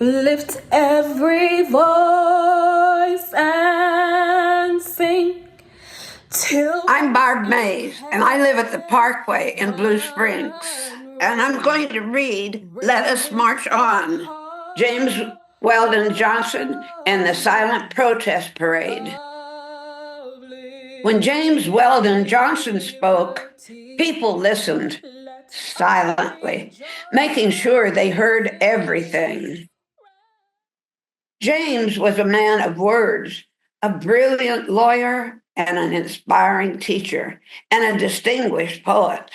Lift every voice and sing till I'm Barb Mays, and I live at the Parkway in Blue Springs. And I'm going to read Let Us March On, James Weldon Johnson and the Silent Protest Parade. When James Weldon Johnson spoke, people listened silently, making sure they heard everything. James was a man of words, a brilliant lawyer and an inspiring teacher, and a distinguished poet.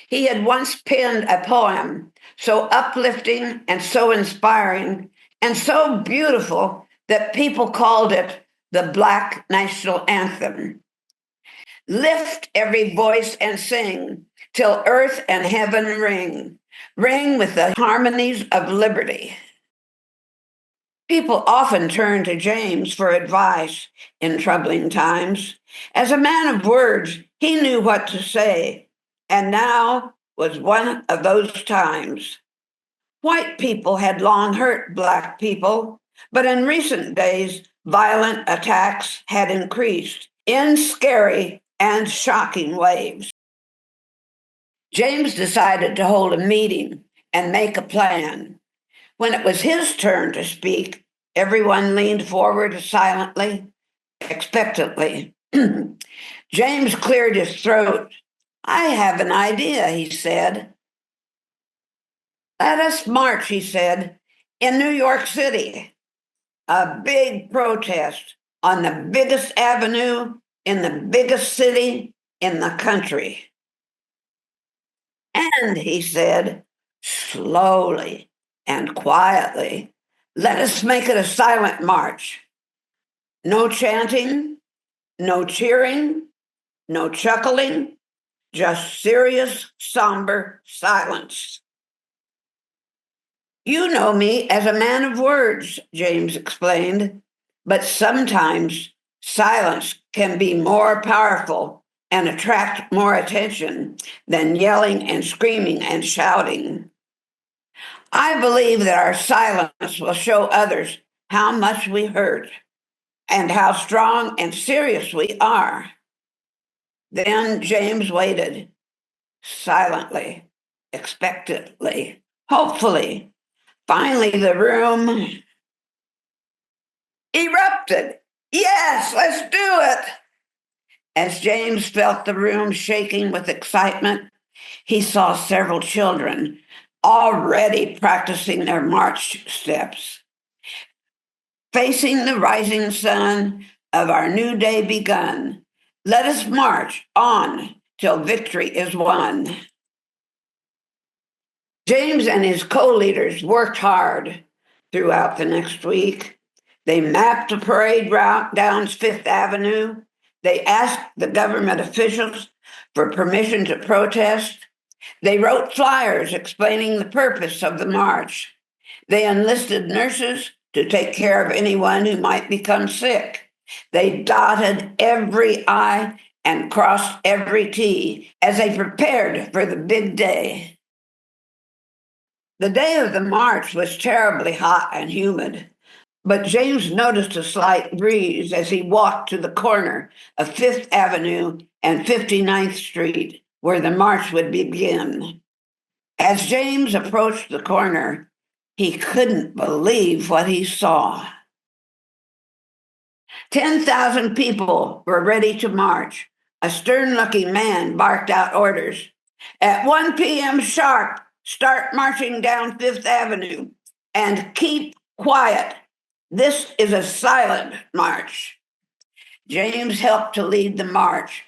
He had once penned a poem so uplifting and so inspiring and so beautiful that people called it the Black National Anthem. Lift every voice and sing till earth and heaven ring, ring with the harmonies of liberty. People often turn to James for advice in troubling times. As a man of words, he knew what to say, and now was one of those times. White people had long hurt Black people, but in recent days, violent attacks had increased in scary and shocking waves. James decided to hold a meeting and make a plan. When it was his turn to speak, everyone leaned forward silently, expectantly. James cleared his throat. I have an idea, he said. Let us march, he said, in New York City. A big protest on the biggest avenue in the biggest city in the country. And, he said, slowly and quietly, let us make it a silent march. No chanting, no cheering, no chuckling, just serious, somber silence. You know me as a man of words, James explained, but sometimes silence can be more powerful and attract more attention than yelling and screaming and shouting. I believe that our silence will show others how much we hurt and how strong and serious we are. Then James waited silently, expectantly, hopefully. Finally, the room erupted. Yes, let's do it. As James felt the room shaking with excitement, he saw several children already practicing their march steps. Facing the rising sun of our new day begun, let us march on till victory is won. James and his co-leaders worked hard throughout the next week. They mapped the parade route down Fifth Avenue. They asked the government officials for permission to protest. They wrote flyers explaining the purpose of the march. They enlisted nurses to take care of anyone who might become sick. They dotted every I and crossed every T as they prepared for the big day. The day of the march was terribly hot and humid, but James noticed a slight breeze as he walked to the corner of Fifth Avenue and 59th Street, where the march would begin. As James approached the corner, he couldn't believe what he saw. 10,000 people were ready to march. A stern-looking man barked out orders. At 1 p.m. sharp, start marching down Fifth Avenue and keep quiet. This is a silent march. James helped to lead the march.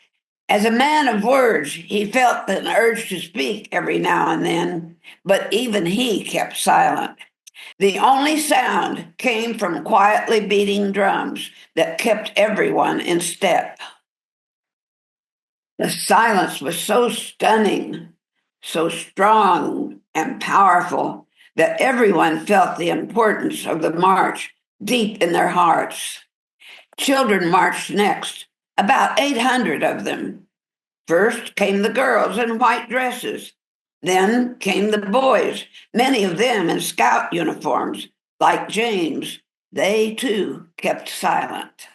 As a man of words, he felt an urge to speak every now and then, but even he kept silent. The only sound came from quietly beating drums that kept everyone in step. The silence was so stunning, so strong and powerful that everyone felt the importance of the march deep in their hearts. Children marched next, about 800 of them. First came the girls in white dresses. Then came the boys, many of them in scout uniforms, like James. They too kept silent.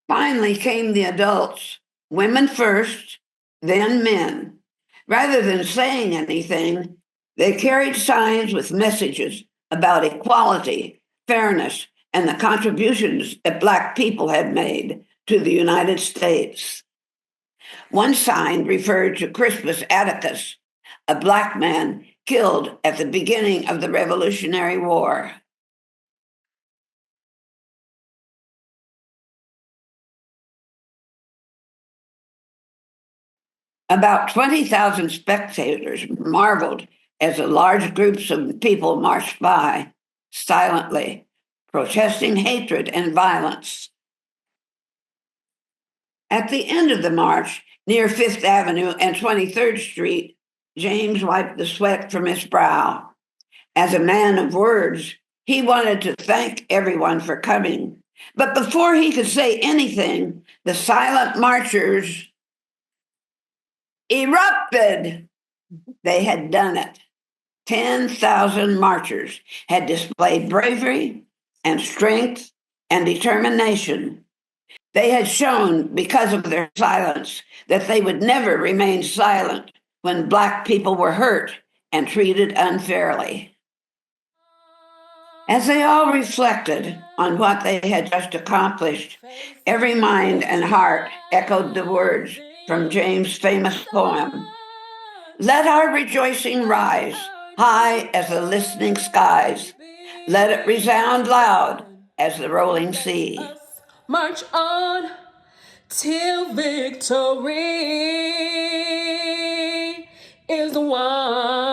Finally came the adults, women first, then men. Rather than saying anything, they carried signs with messages about equality, fairness, and the contributions that Black people had made to the United States. One sign referred to Crispus Attucks, a Black man killed at the beginning of the Revolutionary War. About 20,000 spectators marveled as the large groups of people marched by, silently, protesting hatred and violence. At the end of the march, near Fifth Avenue and 23rd Street, James wiped the sweat from his brow. As a man of words, he wanted to thank everyone for coming. But before he could say anything, the silent marchers erupted. They had done it. 10,000 marchers had displayed bravery and strength and determination. They had shown, because of their silence, that they would never remain silent when Black people were hurt and treated unfairly. As they all reflected on what they had just accomplished, every mind and heart echoed the words from James' famous poem, "Let our rejoicing rise, high as the listening skies. Let it resound loud as the rolling sea." March on till victory is won.